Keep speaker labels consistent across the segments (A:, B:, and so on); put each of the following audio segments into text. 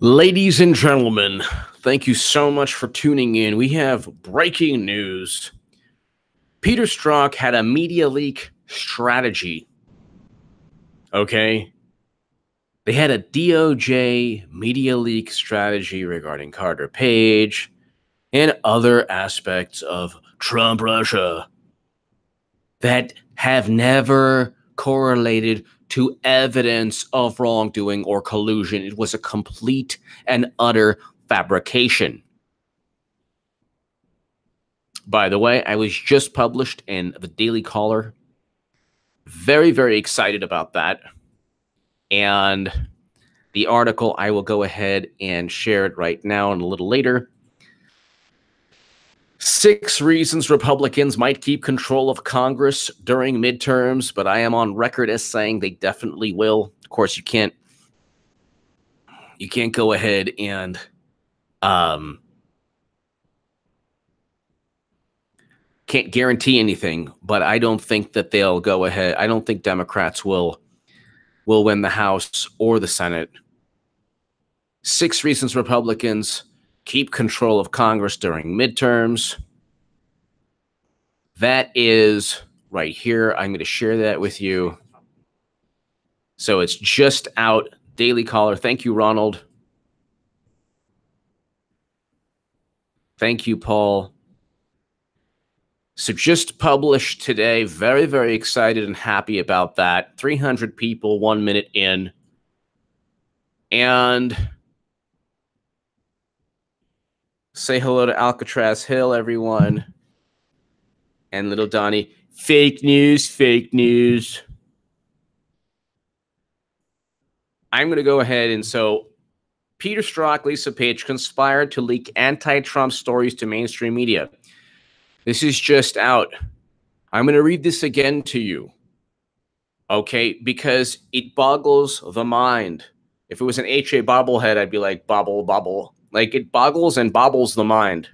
A: Ladies and gentlemen, thank you so much for tuning in. We have breaking news. Peter Strzok had a media leak strategy. Okay? They had a DOJ media leak strategy regarding Carter Page and other aspects of Trump Russia that have never correlated to evidence of wrongdoing or collusion. It was a complete and utter fabrication. By the way, I was just published in the Daily Caller. Very, very excited about that. And the article, I will go ahead and share it right now and a little later. 6 reasons Republicans might keep control of Congress during midterms, but I am on record as saying they definitely will. Of course, you can't go ahead and can't guarantee anything, but I don't think that they'll go ahead. I don't think Democrats will win the House or the Senate. 6 reasons Republicans keep control of Congress during midterms. That is right here. I'm going to share that with you. So it's just out. Daily Caller. Thank you, Ronald. Thank you, Paul. So just published today. Very, very excited and happy about that. 300 people, 1 minute in. And say hello to Alcatraz Hill, everyone. And little Donnie. Fake news, fake news. I'm going to go ahead and so Peter Strzok, Lisa Page conspired to leak anti-Trump stories to mainstream media. This is just out. I'm going to read this again to you. Okay? Because it boggles the mind. If it was an H.A. bobblehead, I'd be like, bobble, bobble. Like, it boggles and bobbles the mind.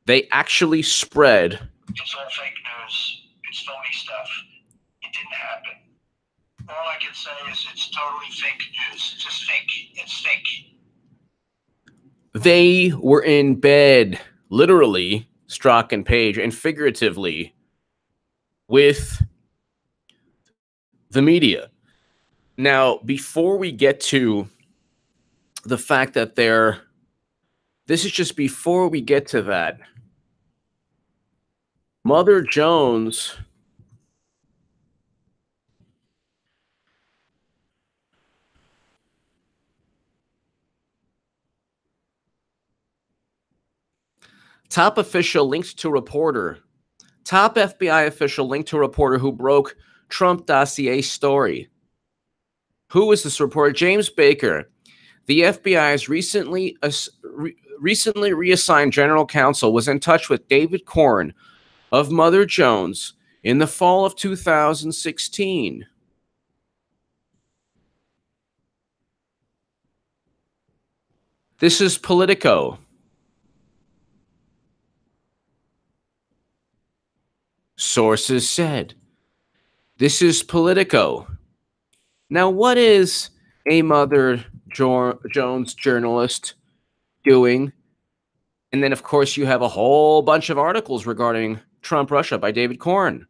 A: They actually spread.
B: It's all fake news. It's phony stuff. It didn't happen. All I can say is it's totally fake news. It's just fake. It's fake.
A: They were in bed, literally, Strzok and Page, and figuratively, with the media. Now, before we get to the fact that this is just before we get to that. Mother Jones top official linked to reporter. Top FBI official linked to reporter who broke Trump dossier story. Who is this reporter? James Baker. The FBI's recently reassigned general counsel was in touch with David Corn of Mother Jones in the fall of 2016. This is Politico. Sources said. This is Politico. Now, what is a Mother Jones journalist doing? And then, of course, you have a whole bunch of articles regarding Trump Russia by David Corn.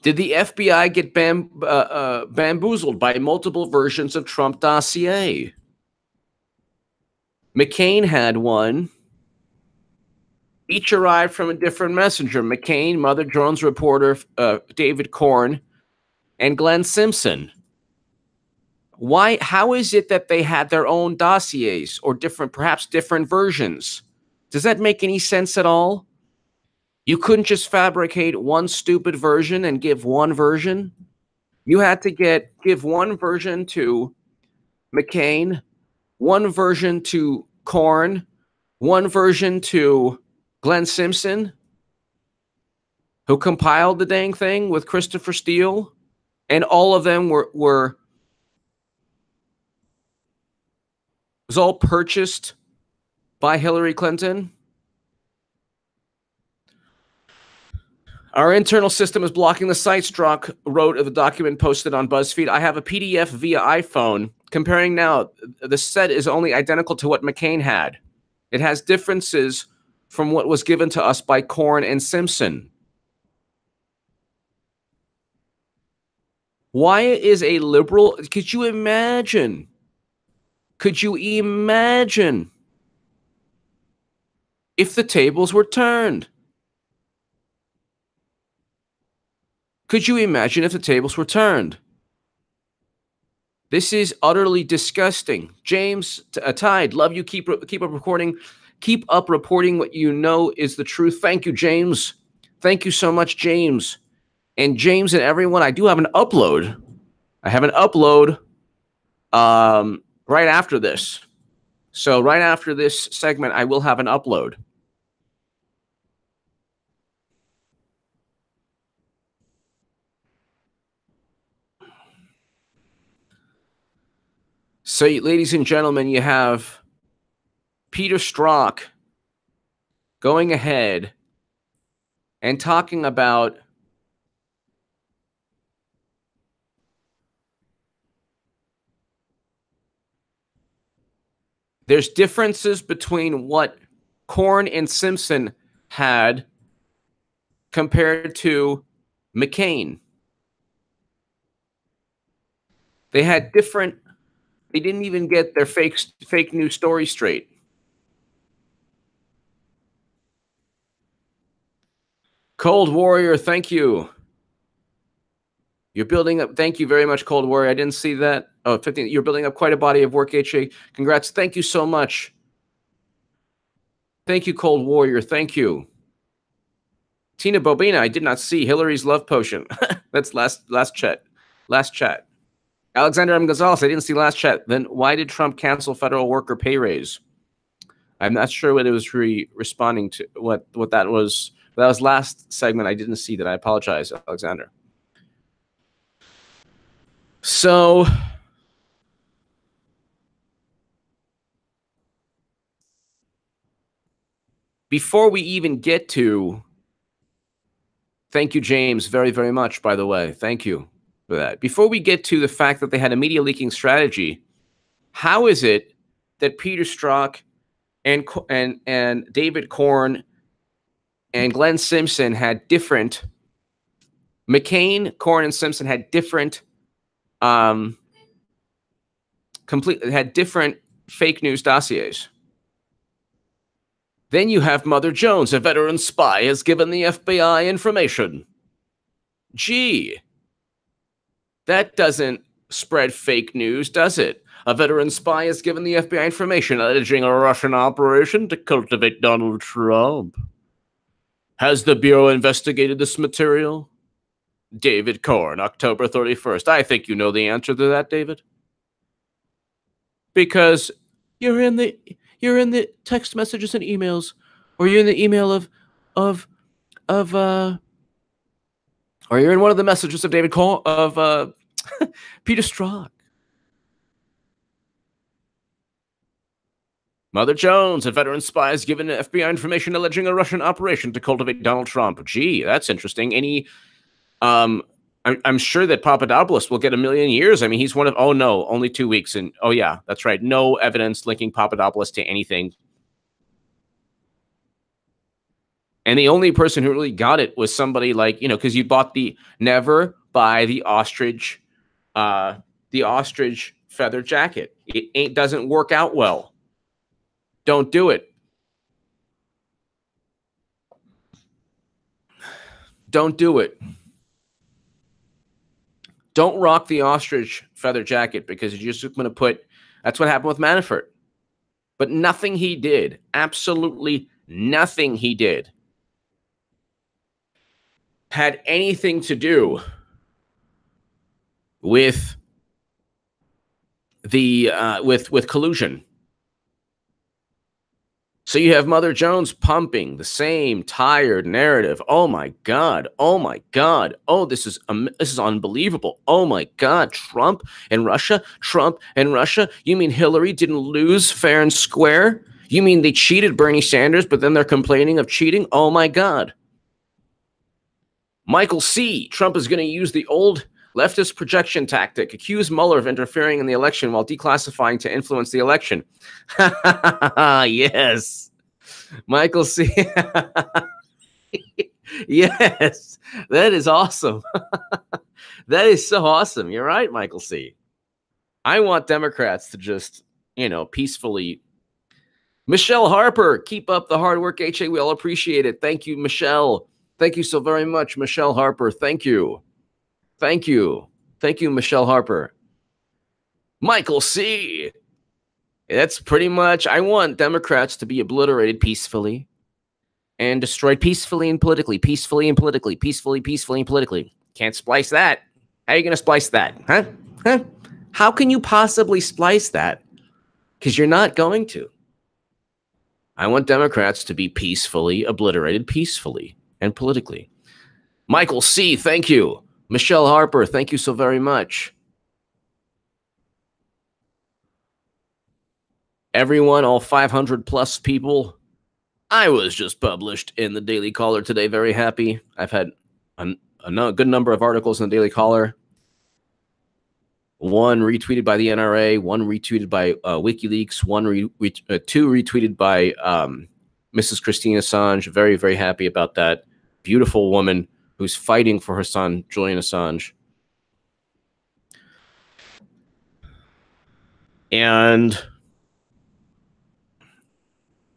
A: Did the FBI get bamboozled by multiple versions of Trump dossier? McCain had one. Each arrived from a different messenger. McCain, Mother Jones reporter David Corn, and Glenn Simpson. Why? How is it that they had their own dossiers or perhaps different versions? Does that make any sense at all? You couldn't just fabricate one stupid version and give one version. You had to give one version to McCain, one version to Corn, one version to Glenn Simpson, who compiled the dang thing with Christopher Steele, and all of them was all purchased by Hillary Clinton. Our internal system is blocking the site, Strzok wrote of the document posted on BuzzFeed. I have a PDF via iPhone. Comparing now, the set is only identical to what McCain had. It has differences from what was given to us by Corn and Simpson. Why is a liberal... Could you imagine? Could you imagine if the tables were turned? Could you imagine if the tables were turned? This is utterly disgusting. James Tide, love you. Keep up recording. Keep up reporting what you know is the truth. Thank you, James. Thank you so much, James. And James and everyone, I do have an upload. I have an upload right after this. So right after this segment, I will have an upload. So, ladies and gentlemen, you have Peter Strzok going ahead and talking about there's differences between what Corn and Simpson had compared to McCain. They had different... They didn't even get their fake news story straight. Cold Warrior, thank you. You're building up. Thank you very much, Cold Warrior. I didn't see that. Oh, 15. You're building up quite a body of work, HA. Congrats. Thank you so much. Thank you, Cold Warrior. Thank you. Tina Bobina, I did not see Hillary's love potion. That's last chat. Last chat. Alexander M. Gonzalez, I didn't see last chat. Then why did Trump cancel federal worker pay raise? I'm not sure what it was responding to. What that was. That was last segment. I didn't see that. I apologize, Alexander. So before we even get to, thank you, James, very, very much, by the way. Thank you for that. Before we get to the fact that they had a media leaking strategy, how is it that Peter Strzok and David Corn and Glenn Simpson had different... McCain, Corn, and Simpson had different... had different fake news dossiers. Then you have Mother Jones, a veteran spy, has given the FBI information. Gee, that doesn't spread fake news, does it? A veteran spy has given the FBI information alleging a Russian operation to cultivate Donald Trump. Has the Bureau investigated this material? David Corn, October 31st. I think you know the answer to that, David. Because you're in the text messages and emails, or you're in the email or you're in one of the messages of David Corn of Peter Strzok. Mother Jones, a veteran spy, has given FBI information alleging a Russian operation to cultivate Donald Trump. Gee, that's interesting. Any, I'm sure that Papadopoulos will get 1 million years. I mean, he's one of, oh no, only 2 weeks. And oh yeah, that's right. No evidence linking Papadopoulos to anything. And the only person who really got it was somebody like, because you bought never buy the ostrich feather jacket. It doesn't work out well. Don't do it. Don't do it. Don't rock the ostrich feather jacket because you're just going to put... That's what happened with Manafort. But nothing he did, absolutely nothing he did, had anything to do with the with collusion. So you have Mother Jones pumping the same tired narrative. Oh my God! Oh my God! Oh, this is unbelievable! Oh my God! Trump and Russia. Trump and Russia. You mean Hillary didn't lose fair and square? You mean they cheated Bernie Sanders, but then they're complaining of cheating? Oh my God! Michael C. Trump is going to use the old leftist projection tactic, accuse Mueller of interfering in the election while declassifying to influence the election. Yes. Michael C. Yes. That is awesome. That is so awesome. You're right, Michael C. I want Democrats to just, peacefully. Michelle Harper, keep up the hard work, HA. We all appreciate it. Thank you, Michelle. Thank you so very much, Michelle Harper. Thank you. Thank you. Thank you, Michelle Harper. Michael C. That's pretty much, I want Democrats to be obliterated peacefully and destroyed peacefully and politically, peacefully and politically, peacefully and politically. Can't splice that. How are you going to splice that? Huh? How can you possibly splice that? Because you're not going to. I want Democrats to be peacefully obliterated peacefully and politically. Michael C., thank you. Michelle Harper, thank you so very much. Everyone, all 500 plus people, I was just published in the Daily Caller today. Very happy. I've had a good number of articles in the Daily Caller. One retweeted by the NRA, one retweeted by WikiLeaks, two retweeted by Mrs. Christine Assange. Very, very happy about that. Beautiful woman who's fighting for her son, Julian Assange. And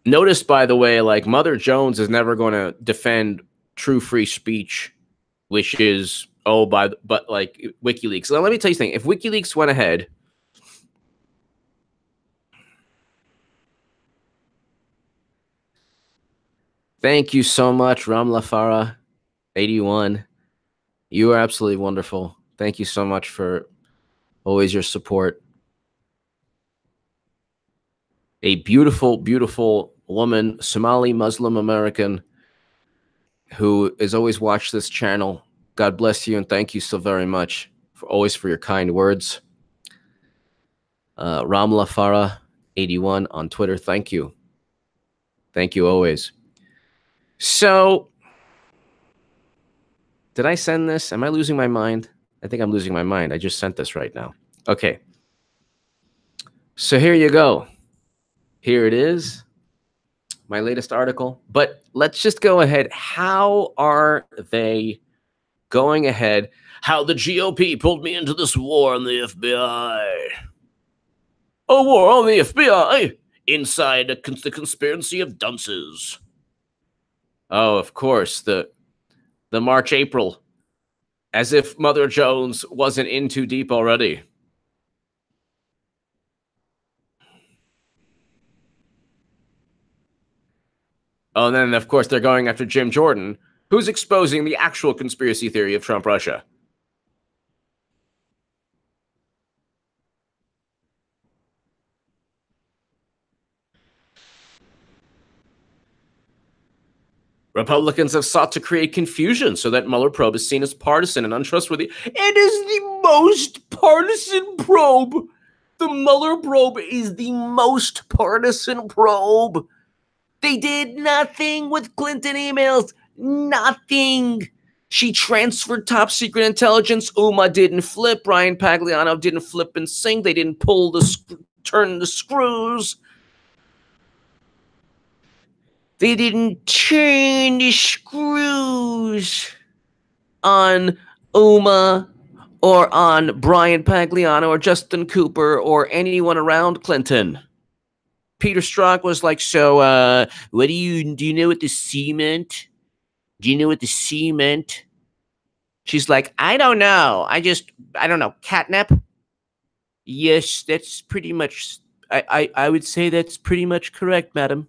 A: notice, by the way, like Mother Jones is never going to defend true free speech, which is, but like WikiLeaks. Now, let me tell you something. If WikiLeaks went ahead, thank you so much, Ramla Farah, 81. You are absolutely wonderful. Thank you so much for always your support. A beautiful, beautiful woman, Somali Muslim American, who has always watched this channel. God bless you and thank you so very much for your kind words. Ramla Farah, 81 on Twitter. Thank you. Thank you always. So, did I send this? Am I losing my mind? I think I'm losing my mind. I just sent this right now. Okay. So here you go. Here it is. My latest article. But let's just go ahead. How are they going ahead? How the GOP pulled me into this war on the FBI. A war on the FBI. Inside the conspiracy of dunces. Oh, of course. The March, April. As if Mother Jones wasn't in too deep already. Oh, and then, of course, they're going after Jim Jordan, who's exposing the actual conspiracy theory of Trump-Russia. Republicans have sought to create confusion so that Mueller probe is seen as partisan and untrustworthy. It is the most partisan probe. The Mueller probe is the most partisan probe. They did nothing with Clinton emails. Nothing. She transferred top secret intelligence. UMA didn't flip. Brian Pagliano didn't flip and sing. They didn't turn the screws. They didn't turn the screws on UMA or on Brian Pagliano or Justin Cooper or anyone around Clinton. Peter Strzok was like, so what do you know what the C meant? Do you know what the C meant? She's like, I don't know. I don't know. Catnip? Yes, that's pretty much, I would say that's pretty much correct, madam.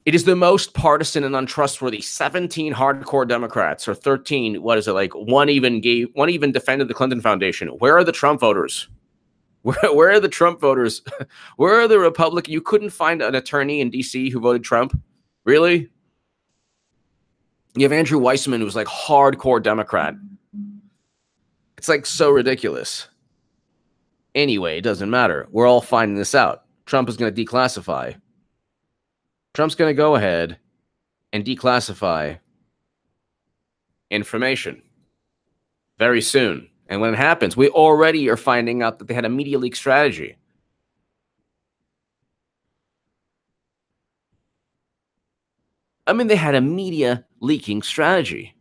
A: It is the most partisan and untrustworthy. 17 hardcore Democrats, or 13, what is it, like one even defended the Clinton Foundation. Where are the Trump voters? Where are the Trump voters? Where are the Republicans? You couldn't find an attorney in D.C. who voted Trump? Really? You have Andrew Weissman, who's like hardcore Democrat. It's like so ridiculous. Anyway, it doesn't matter. We're all finding this out. Trump is going to declassify. Trump's going to go ahead and declassify information very soon. And when it happens, we already are finding out that they had a media leak strategy. I mean, they had a media leaking strategy.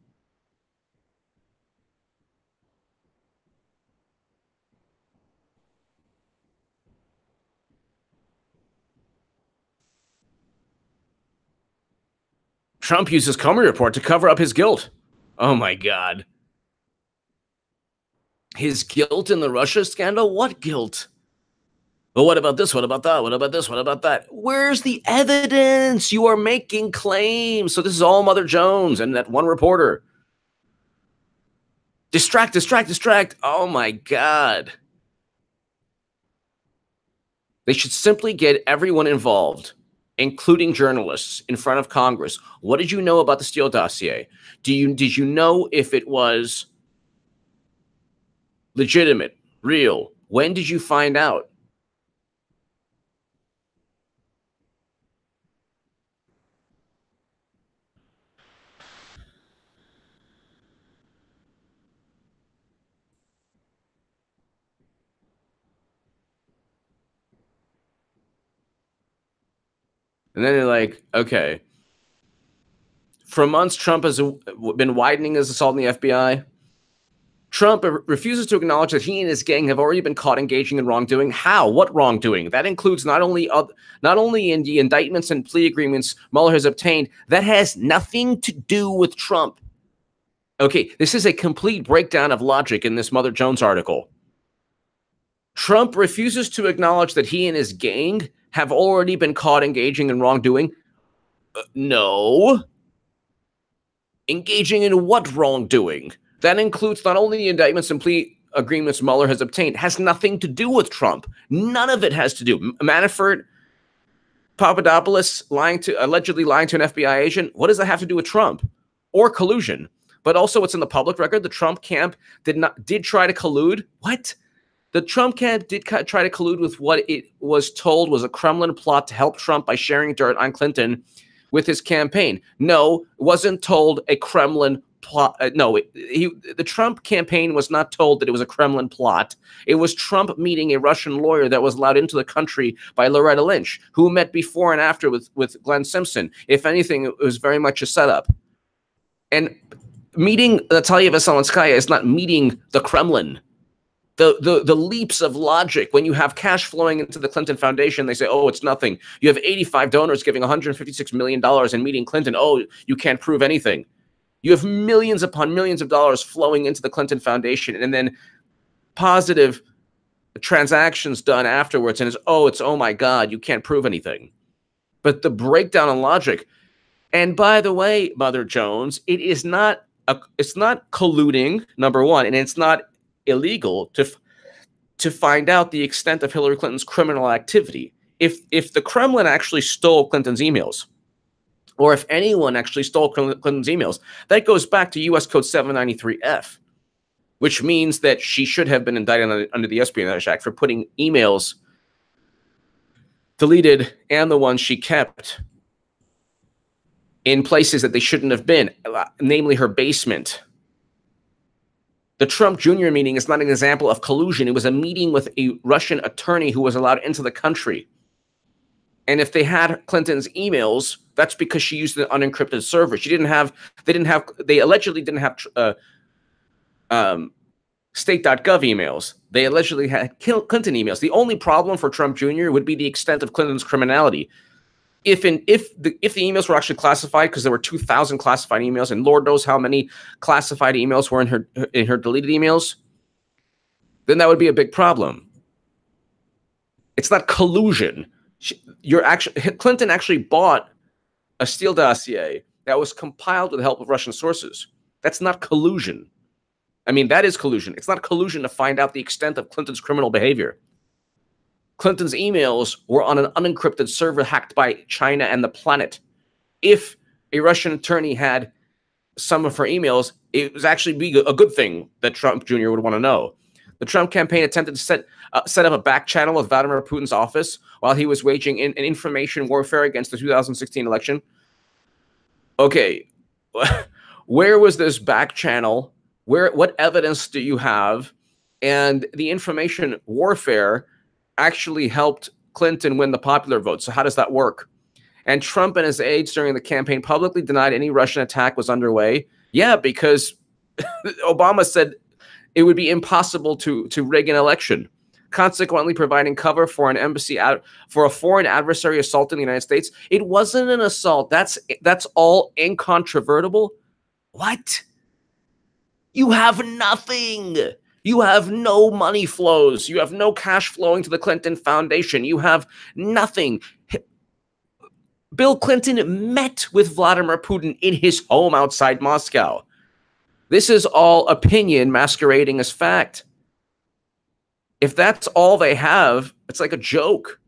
A: Trump uses Comey report to cover up his guilt. Oh my God. His guilt in the Russia scandal? What guilt? But what about this? What about that? What about this? What about that? Where's the evidence? You are making claims. So this is all Mother Jones and that one reporter. Distract, distract, distract. Oh my God. They should simply get everyone involved, including journalists, in front of Congress. What did you know about the Steele dossier? Did you know if it was legitimate, real? When did you find out? And then they're like, okay. For months, Trump has been widening his assault on the FBI. Trump refuses to acknowledge that he and his gang have already been caught engaging in wrongdoing. How? What wrongdoing? That includes not only in the indictments and plea agreements Mueller has obtained. That has nothing to do with Trump. Okay, this is a complete breakdown of logic in this Mother Jones article. Trump refuses to acknowledge that he and his gang have already been caught engaging in wrongdoing. No. Engaging in what wrongdoing? That includes not only the indictments and plea agreements Mueller has obtained. It has nothing to do with Trump. None of it has to do. Manafort, Papadopoulos allegedly lying to an FBI agent. What does that have to do with Trump or collusion? But also, it's in the public record. The Trump camp did try to collude. What? The Trump camp did try to collude with what it was told was a Kremlin plot to help Trump by sharing dirt on Clinton with his campaign. No, it wasn't told a Kremlin plot. The Trump campaign was not told that it was a Kremlin plot. It was Trump meeting a Russian lawyer that was allowed into the country by Loretta Lynch, who met before and after with Glenn Simpson. If anything, it was very much a setup. And meeting Natalia Veselinskaya is not meeting the Kremlin. The leaps of logic, when you have cash flowing into the Clinton Foundation, they say, oh, it's nothing. You have 85 donors giving $156 million and meeting Clinton. Oh, you can't prove anything. You have millions upon millions of dollars flowing into the Clinton Foundation, and then positive transactions done afterwards, and it's oh my God, you can't prove anything. But the breakdown in logic, and by the way, Mother Jones, it's not colluding, number one, and it's not illegal to find out the extent of Hillary Clinton's criminal activity. If the Kremlin actually stole Clinton's emails, or if anyone actually stole Clinton's emails, that goes back to U.S. Code 793F, which means that she should have been indicted under the Espionage Act for putting emails deleted and the ones she kept in places that they shouldn't have been, namely her basement. The Trump Jr. meeting is not an example of collusion. It was a meeting with a Russian attorney who was allowed into the country. And if they had Clinton's emails, that's because she used an unencrypted server. They allegedly didn't have state.gov emails. They allegedly had Clinton emails. The only problem for Trump Jr. would be the extent of Clinton's criminality. If the emails were actually classified, because there were 2,000 classified emails, and Lord knows how many classified emails were in her deleted emails, then that would be a big problem. It's not collusion. Clinton actually bought a Steele dossier that was compiled with the help of Russian sources. That's not collusion. I mean, that is collusion. It's not collusion to find out the extent of Clinton's criminal behavior. Clinton's emails were on an unencrypted server hacked by China and the planet. If a Russian attorney had some of her emails, it was actually a good thing that Trump Jr. would want to know. The Trump campaign attempted to set up a back channel with Vladimir Putin's office while he was waging an information warfare against the 2016 election. Okay, where was this back channel? What evidence do you have? And the information warfare actually helped Clinton win the popular vote. So how does that work? And Trump and his aides during the campaign publicly denied any Russian attack was underway. Yeah, because Obama said it would be impossible to rig an election, consequently providing cover for an embassy out for a foreign adversary assaulting the United States. It wasn't an assault. That's all incontrovertible. What? You have nothing. You have no money flows. You have no cash flowing to the Clinton Foundation. You have nothing. Bill Clinton met with Vladimir Putin in his home outside Moscow. This is all opinion masquerading as fact. If that's all they have, it's like a joke.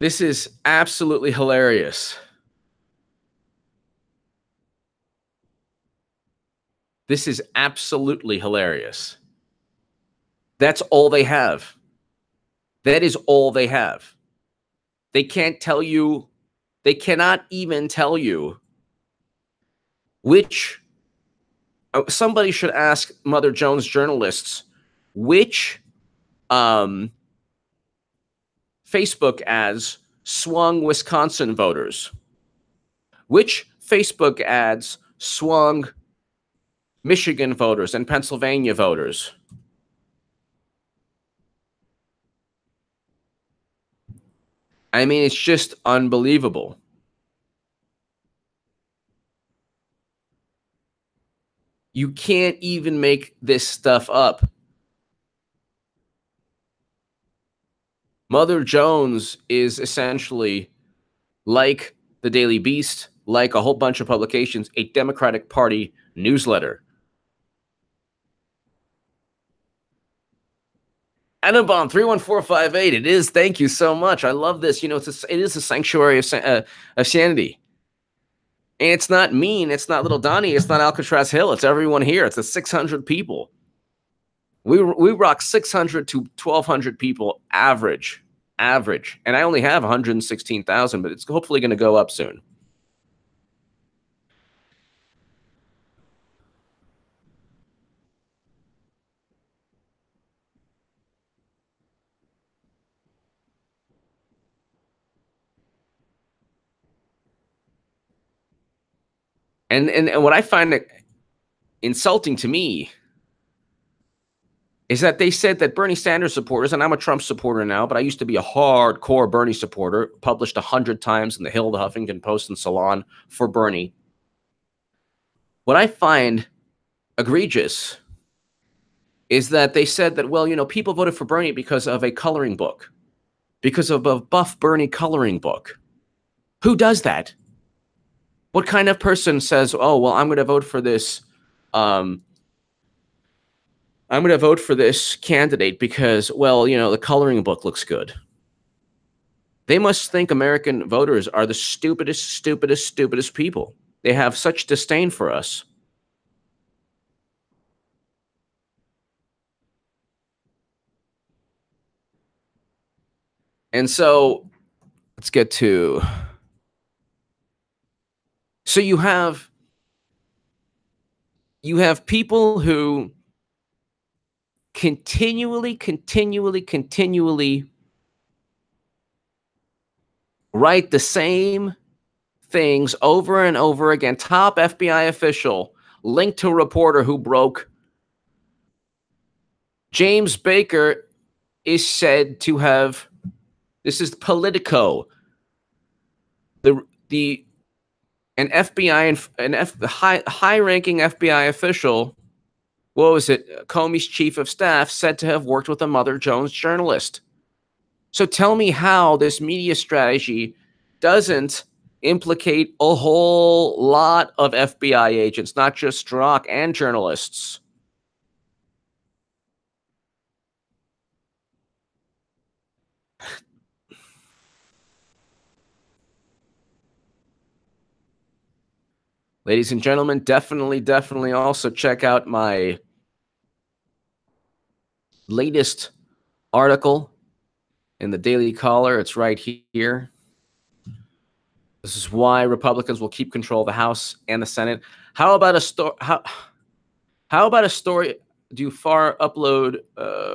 A: This is absolutely hilarious. This is absolutely hilarious. That's all they have. That is all they have. They can't tell you, they cannot even tell you which, somebody should ask Mother Jones journalists, which Facebook ads swung Wisconsin voters? Which Facebook ads swung Michigan voters and Pennsylvania voters? I mean, it's just unbelievable. You can't even make this stuff up. Mother Jones is essentially, like the Daily Beast, like a whole bunch of publications, a Democratic Party newsletter. Anabom 31458. It is. Thank you so much. I love this. You know, it is a sanctuary of sanity. And it's not mean. It's not little Donnie. It's not Alcatraz Hill. It's everyone here. It's the 600 people. We rock 600 to 1,200 people average. And I only have 116,000, but it's hopefully going to go up soon. And what I find insulting to me is that they said that Bernie Sanders supporters, and I'm a Trump supporter now, but I used to be a hardcore Bernie supporter, published 100 times in the Hill, the Huffington Post, and Salon for Bernie. What I find egregious is that they said that, well, you know, people voted for Bernie because of a coloring book, because of a Buff Bernie coloring book. Who does that? What kind of person says, oh, well, I'm going to vote for this I'm going to vote for this candidate because, well, you know, the coloring book looks good. They must think American voters are the stupidest people. They have such disdain for us. And so let's get to, so you have people who continually write the same things over and over again. Top FBI official linked to a reporter who broke. James Baker is said to have, this is Politico, an FBI and the high-ranking FBI official, what was it? Comey's chief of staff, said to have worked with a Mother Jones journalist. So tell me how this media strategy doesn't implicate a whole lot of FBI agents, not just Strzok and journalists. Ladies and gentlemen, definitely also check out my latest article in the Daily Caller. It's right here. This is why Republicans will keep control of the House and the Senate. How about a story? How about a story? Do far upload?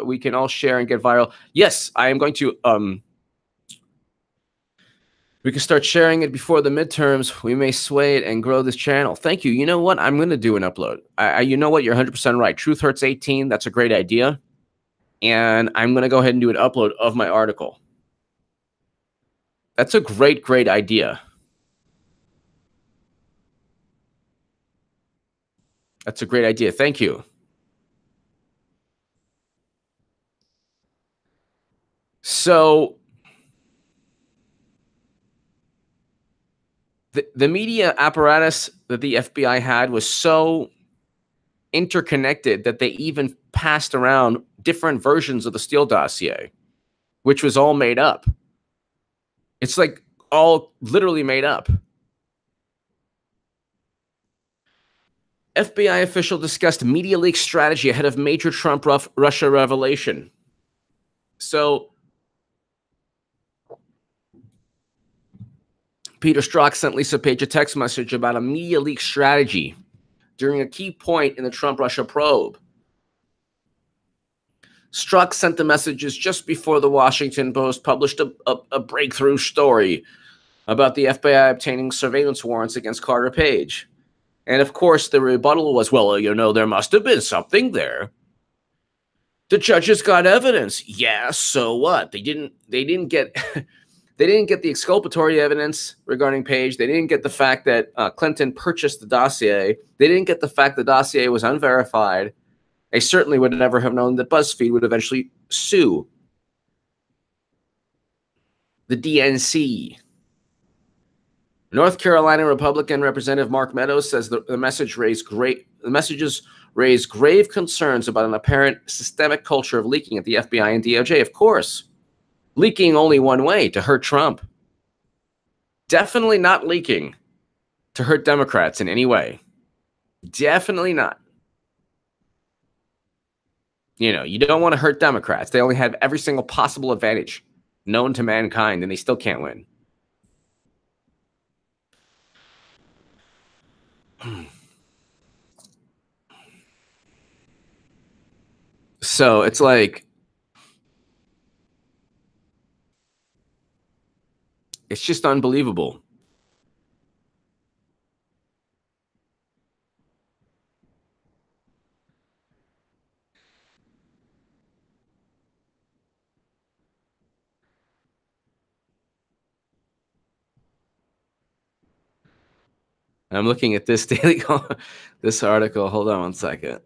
A: We can all share and get viral. Yes, I am going to. We can start sharing it before the midterms. We may sway it and grow this channel. Thank you. You know what? I'm going to do an upload. You know what? You're 100% right. Truth Hurts 18. That's a great idea. And I'm going to go ahead and do an upload of my article. That's a great idea. That's a great idea. Thank you. So the media apparatus that the FBI had was so interconnected that they even passed around different versions of the Steele dossier, which was all made up. It's like all literally made up. FBI official discussed media leak strategy ahead of major Trump Russia revelation. So Peter Strzok sent Lisa Page a text message about a media leak strategy during a key point in the Trump-Russia probe. Strzok sent the messages just before the Washington Post published a breakthrough story about the FBI obtaining surveillance warrants against Carter Page. And of course, the rebuttal was, well, you know, there must have been something there. The judges got evidence. Yeah, so what? They didn't get they didn't get the exculpatory evidence regarding Page. They didn't get the fact that Clinton purchased the dossier. They didn't get the fact the dossier was unverified. They certainly would never have known that BuzzFeed would eventually sue the DNC. North Carolina Republican Representative Mark Meadows says the messages raise grave concerns about an apparent systemic culture of leaking at the FBI and DOJ. Of course, leaking only one way, to hurt Trump. Definitely not leaking to hurt Democrats in any way. Definitely not. You know, you don't want to hurt Democrats. They only have every single possible advantage known to mankind, and they still can't win. So it's like, it's just unbelievable. I'm looking at this this article. Hold on one second.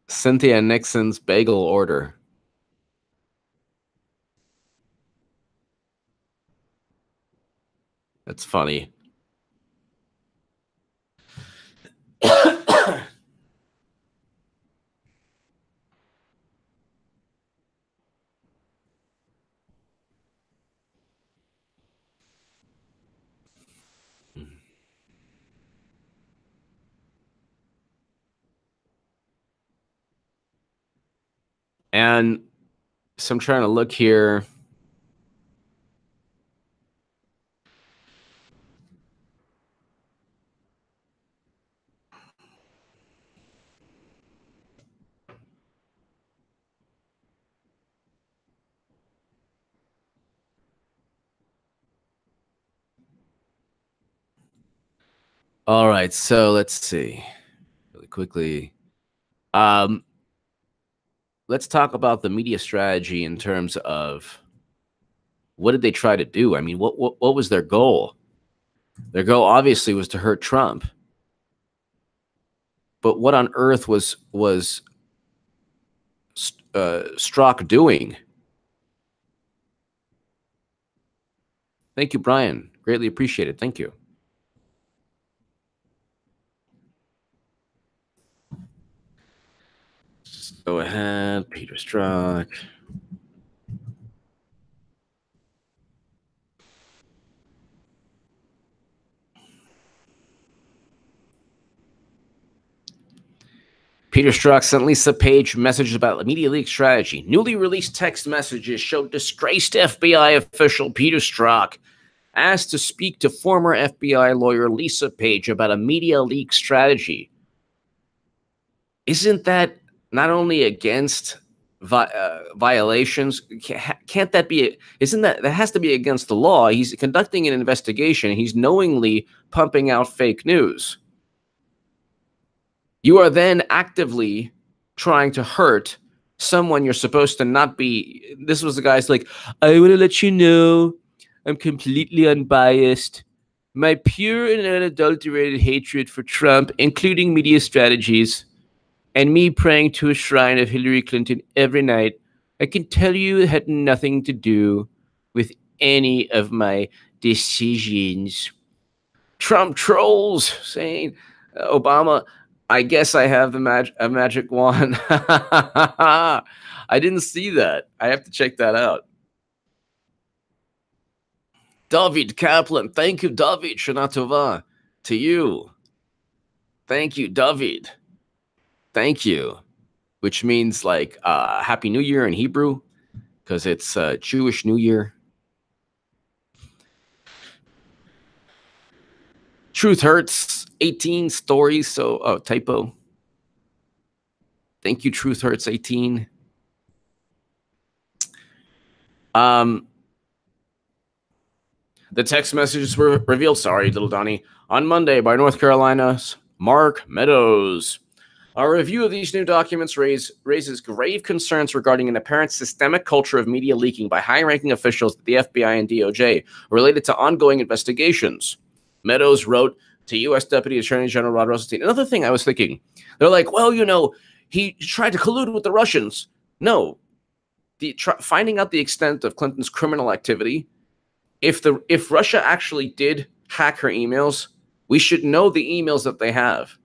A: Cynthia Nixon's bagel order. That's funny. And so I'm trying to look here. All right, so let's see really quickly. Let's talk about the media strategy in terms of what did they try to do? I mean, what was their goal? Their goal obviously was to hurt Trump. But what on earth was Strzok doing? Thank you, Brian. Greatly appreciated. Thank you. Just go ahead, Peter Strzok. Peter Strzok sent Lisa Page messages about media leak strategy. Newly released text messages show disgraced FBI official Peter Strzok asked to speak to former FBI lawyer Lisa Page about a media leak strategy. Isn't that not only against violations? Can't that be? Isn't that has to be against the law? He's conducting an investigation. He's knowingly pumping out fake news. You are then actively trying to hurt someone you're supposed to not be. This was the guy's like, I want to let you know I'm completely unbiased. My pure and unadulterated hatred for Trump, including media strategies, and me praying to a shrine of Hillary Clinton every night, I can tell you it had nothing to do with any of my decisions. Trump trolls saying, Obama, I guess I have a magic wand. I didn't see that. I have to check that out. David Kaplan. Thank you, David. Shana Tova. To you. Thank you, David. Thank you. Which means like Happy New Year in Hebrew, because it's Jewish New Year. Truth Hurts, 18 stories. So, typo. Thank you, Truth Hurts, 18. The text messages were revealed, sorry, little Donnie, on Monday by North Carolina's Mark Meadows. Our review of these new documents raises grave concerns regarding an apparent systemic culture of media leaking by high-ranking officials at the FBI and DOJ related to ongoing investigations. Meadows wrote to U.S. Deputy Attorney General Rod Rosenstein. Another thing I was thinking, they're like, well, you know, he tried to collude with the Russians. No, finding out the extent of Clinton's criminal activity, if Russia actually did hack her emails, we should know the emails that they have.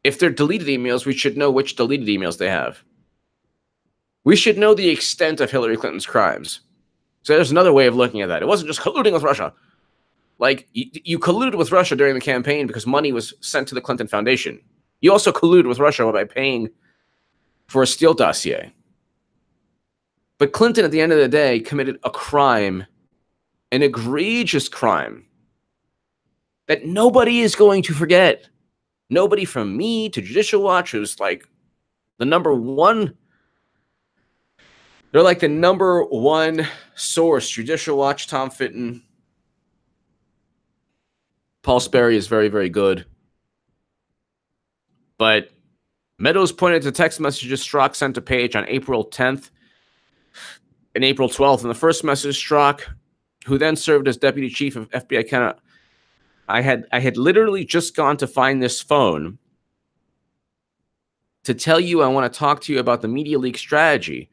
A: If they're deleted emails, we should know which deleted emails they have. We should know the extent of Hillary Clinton's crimes. So there's another way of looking at that. It wasn't just colluding with Russia. Like, you colluded with Russia during the campaign because money was sent to the Clinton Foundation. You also colluded with Russia by paying for a Steele dossier. But Clinton, at the end of the day, committed a crime, an egregious crime, that nobody is going to forget. Nobody from me to Judicial Watch, who's like the number one. They're like the number one source. Judicial Watch, Tom Fitton. Paul Sperry is very, very good. But Meadows pointed to text messages Strzok sent to Page on April 10th and April 12th. In the first message, Strzok, who then served as deputy chief of FBI Canada, I had literally just gone to find this phone to tell you I want to talk to you about the media leak strategy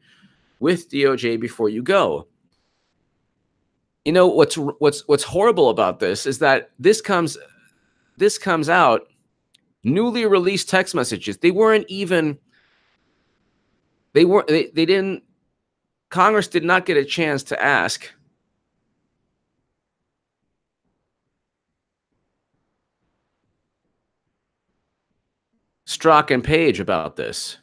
A: with DOJ before you go. You know what's horrible about this is that this comes out newly released text messages. They didn't. Congress did not get a chance to ask Strzok and Page about this.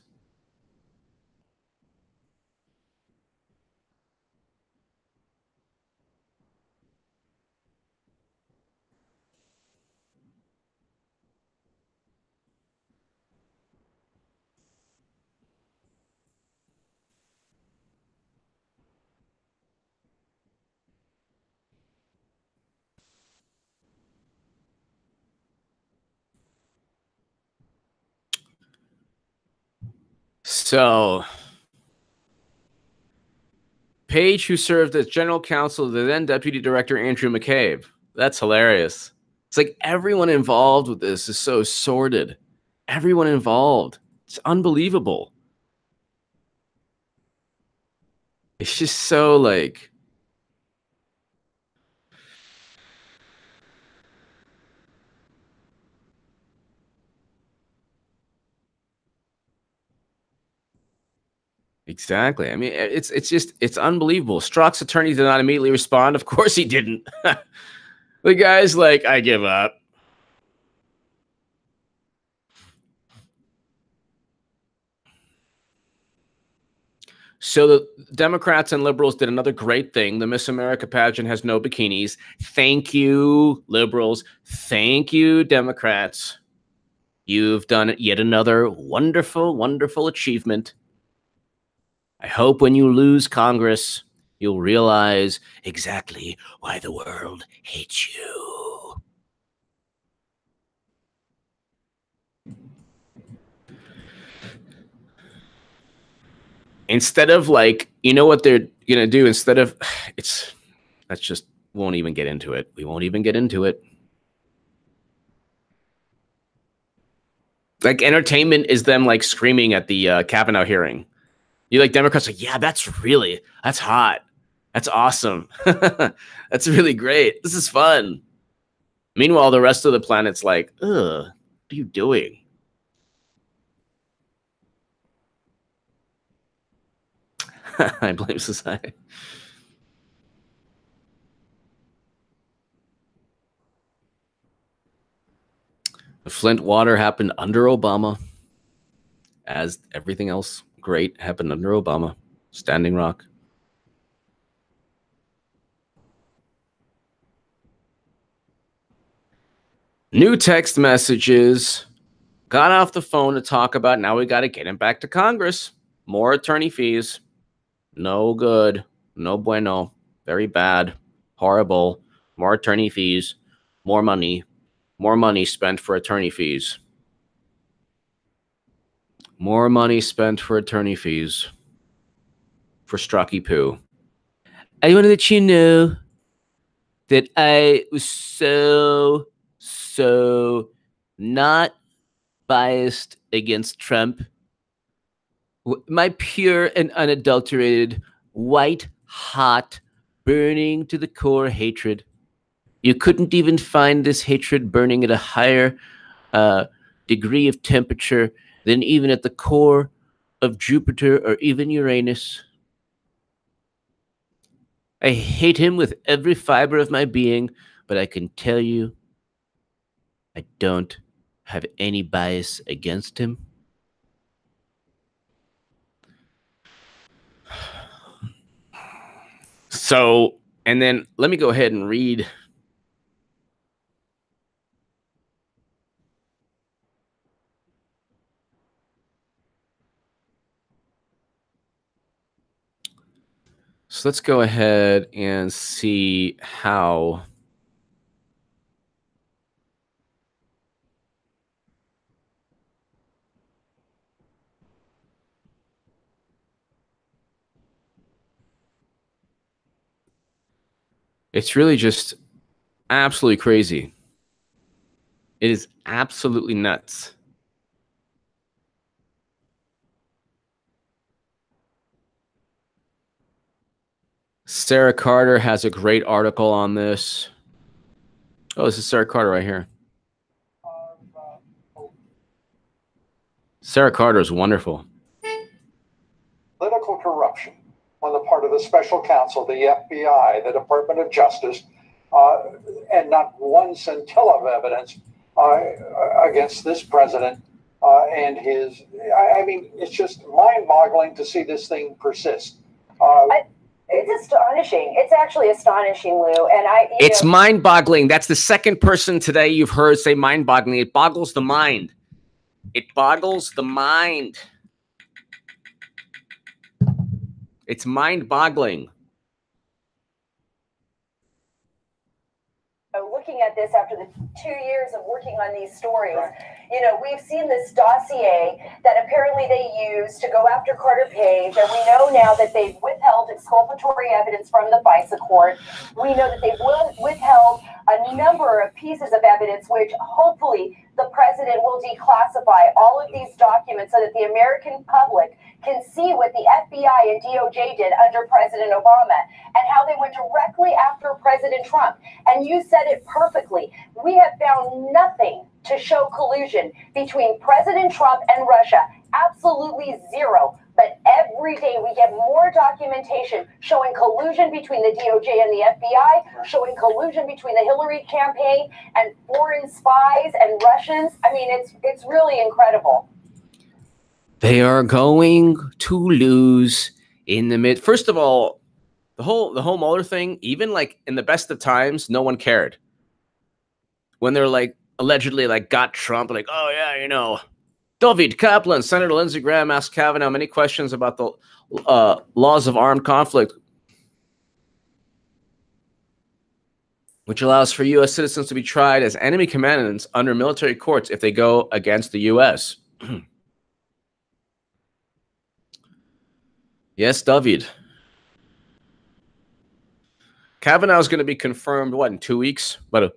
A: So, Page, who served as general counsel to the then deputy director Andrew McCabe. That's hilarious. It's like everyone involved with this is so sordid. Everyone involved. It's unbelievable. It's just so like... Exactly. I mean, it's unbelievable. Strzok's attorney did not immediately respond. Of course he didn't. The guy's like, I give up. So the Democrats and liberals did another great thing. The Miss America pageant has no bikinis. Thank you, liberals. Thank you, Democrats. You've done yet another wonderful, wonderful achievement. I hope when you lose Congress, you'll realize exactly why the world hates you. Instead of like, you know what they're going to do? Instead of, let's just, won't even get into it. We won't even get into it. Like entertainment is them like screaming at the Kavanaugh hearing. You like Democrats like, yeah, that's hot. That's awesome. That's really great. This is fun. Meanwhile, the rest of the planet's like, ugh, what are you doing? I blame society. The Flint water happened under Obama, as everything else great happened under Obama. Standing Rock. New text messages. Got off the phone to talk about now we got to get him back to Congress. More attorney fees. No good. No bueno. Very bad. Horrible. More attorney fees. More money. More money spent for attorney fees. More money spent for attorney fees. For Strzok poo. I want to let you know that I was so not biased against Trump. My pure and unadulterated, white, hot, burning to the core hatred. You couldn't even find this hatred burning at a higher degree of temperature than even at the core of Jupiter or even Uranus. I hate him with every fiber of my being, but I can tell you, I don't have any bias against him. So, and then let me go ahead and read. So let's go ahead and see how it's really just absolutely crazy. It is absolutely nuts. Sarah Carter has a great article on this. Oh, this is Sarah Carter right here. Sarah Carter is wonderful.
C: Political corruption on the part of the special counsel, the FBI, the Department of Justice, and not one scintilla of evidence against this president and his. I mean, it's just mind-boggling to see this thing persist.
D: It's astonishing. It's actually astonishing, Lou. And
A: it's mind-boggling. That's the second person today you've heard say mind-boggling. It boggles the mind. It boggles the mind. It's mind-boggling.
D: Looking at this after the 2 years of working on these stories, you know, we've seen this dossier that apparently they used to go after Carter Page, and we know now that they've withheld exculpatory evidence from the FISA court. We know that they've withheld a number of pieces of evidence, which hopefully the president will declassify all of these documents so that the American public can see what the FBI and DOJ did under President Obama and how they went directly after President Trump. And you said it perfectly. We have found nothing to show collusion between President Trump and Russia. Absolutely zero. But every day we get more documentation showing collusion between the DOJ and the FBI, showing collusion between the Hillary campaign and foreign spies and Russians. I mean, it's really incredible.
A: They are going to lose First of all, the whole Mueller thing, even like in the best of times, no one cared. When they're like allegedly like got Trump, like, oh yeah, you know, David Kaplan, Senator Lindsey Graham asked Kavanaugh many questions about the laws of armed conflict, which allows for U.S. citizens to be tried as enemy combatants under military courts if they go against the U.S. Yes, David. Kavanaugh is going to be confirmed, what, in 2 weeks? But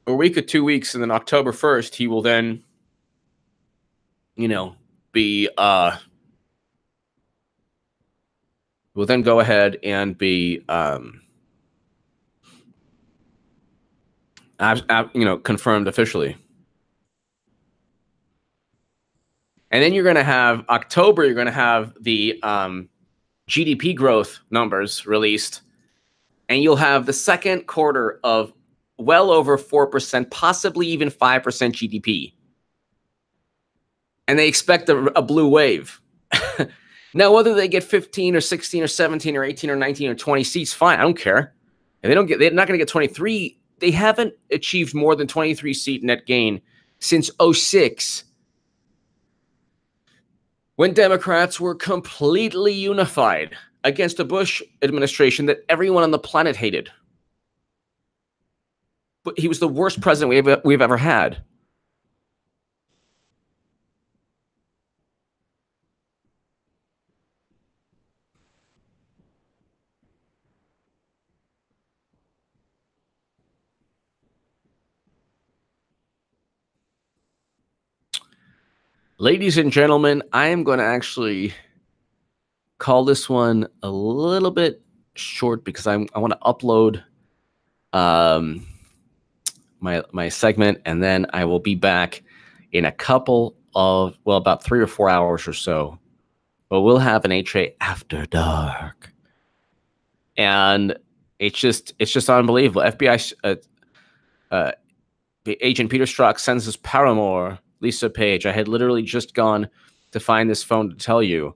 A: a week or 2 weeks, and then October 1st, he will then, you know, be, will then go ahead and be, you know, confirmed officially. And then you're going to have October, you're going to have the GDP growth numbers released, and you'll have the second quarter of well over 4%, possibly even 5% GDP. And they expect a blue wave. Now, whether they get 15 or 16 or 17 or 18 or 19 or 20 seats, fine. I don't care. If they're not going to get 23. They haven't achieved more than 23 seat net gain since 2006, when Democrats were completely unified against a Bush administration that everyone on the planet hated. But he was the worst president we've ever had. Ladies and gentlemen, I am going to actually call this one a little bit short because I want to upload my segment, and then I will be back in a couple of, well, about 3 or 4 hours or so. But we'll have an HA After Dark, and it's just unbelievable. FBI agent Peter Strzok sends his paramour, Lisa Page. I had literally just gone to find this phone to tell you.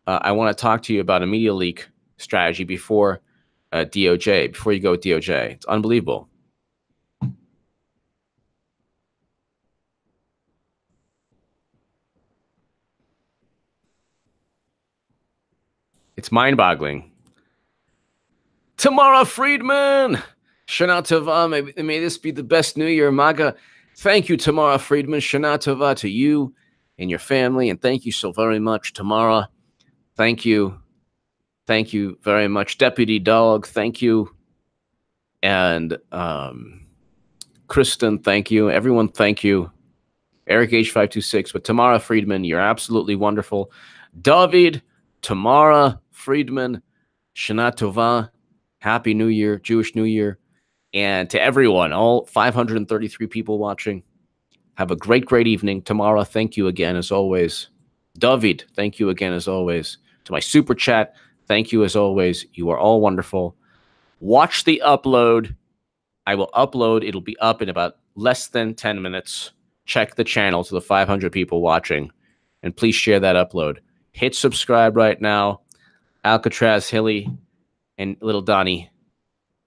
A: I want to talk to you about a media leak strategy before DOJ, before you go with DOJ. It's unbelievable. It's mind-boggling. Tamara Friedman! Shana Tova, may this be the best New Year, MAGA. Thank you, Tamara Friedman. Shana Tova to you and your family, and thank you so very much, Tamara. Thank you. Thank you very much. Deputy Dog, thank you. And Kristen, thank you. Everyone, thank you. Eric H526, but Tamara Friedman, you're absolutely wonderful. David, Tamara Friedman, Shana Tova, Happy New Year, Jewish New Year. And to everyone, all 533 people watching, have a great, great evening. Tamara, thank you again as always. David, thank you again as always. To my super chat, thank you as always. You are all wonderful. Watch the upload. I will upload. It'll be up in about less than 10 minutes. Check the channel to the 500 people watching. And please share that upload. Hit subscribe right now. Alcatraz, Hilly, and little Donnie,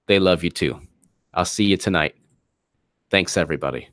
A: they love you too. I'll see you tonight. Thanks, everybody.